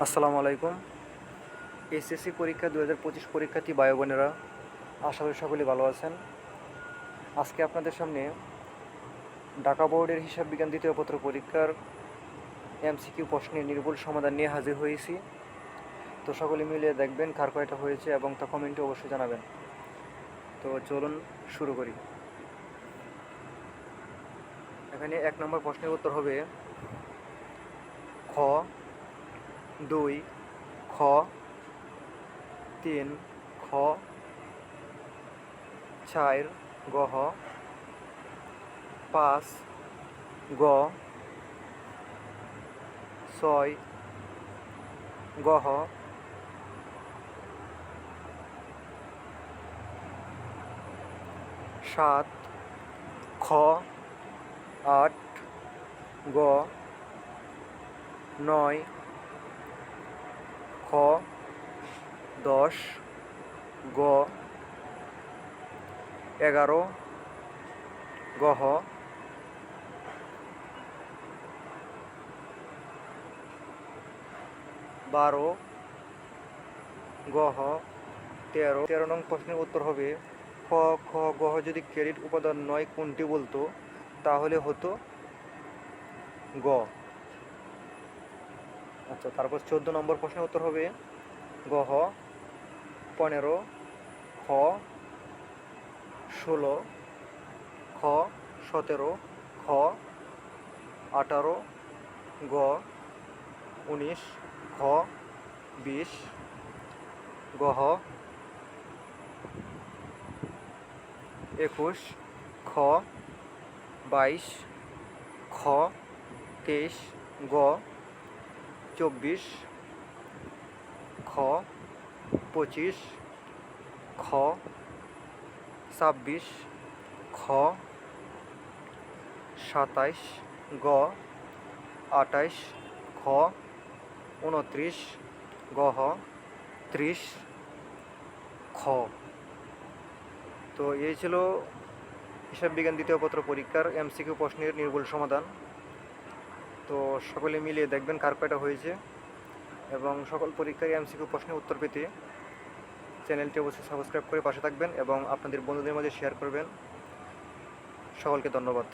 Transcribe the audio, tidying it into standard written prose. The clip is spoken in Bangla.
আসসালামু আলাইকুম। এসএসসি পরীক্ষা 2025 পরীক্ষার্থী ভাই বোনেরা, আশা করি সকলেই ভালো আছেন। আজকে আপনাদের সামনে ঢাকা বোর্ডের হিসাব বিজ্ঞান দ্বিতীয় পত্র পরীক্ষার এমসিকিউ প্রশ্নের নির্ভুল সমাধান নিয়ে হাজির হয়েছি। তো সকলে মিলিয়ে দেখবেন কার কয়টা হয়েছে এবং তা কমেন্টে অবশ্যই জানাবেন। তো চলুন শুরু করি। এখানে 1 নম্বর প্রশ্নের উত্তর হবে খ 2, খ 3, খ 4 গহ 5 গ 6 গহ 7 খ 8 গ 9 খ 10 গ 11 গহ 12 গহ 13 নং প্রশ্নের উত্তর হবে খ খ গহ যদি ক্রেডিট উপাদান নয় কোনটি বলতো তাহলে হতো গ। আচ্ছা, তারপর 14 নম্বর প্রশ্নের উত্তর হবে গহ 15 খ 16 খ 17 খ 18 গ 19 খ 20 গহ 21 খ 22 খ 23 গ 24 খ 25 খ 26 খ 27 গ 28 খ 29 গহ 30 খ। তো এই ছিল হিসাব বিজ্ঞান দ্বিতীয় পত্র পরীক্ষার এমসিকিউ প্রশ্নের নির্ভুল সমাধান। তো সকলে মিলিয়ে দেখবেন কার কয়টা হয়েছে এবং সকল পরীক্ষার এমসিকিউ প্রশ্নের উত্তর পেতে চ্যানেলটি অবশ্যই সাবস্ক্রাইব করে পাশে থাকবেন এবং আপনাদের বন্ধুদের মাঝে শেয়ার করবেন। সকলকে ধন্যবাদ।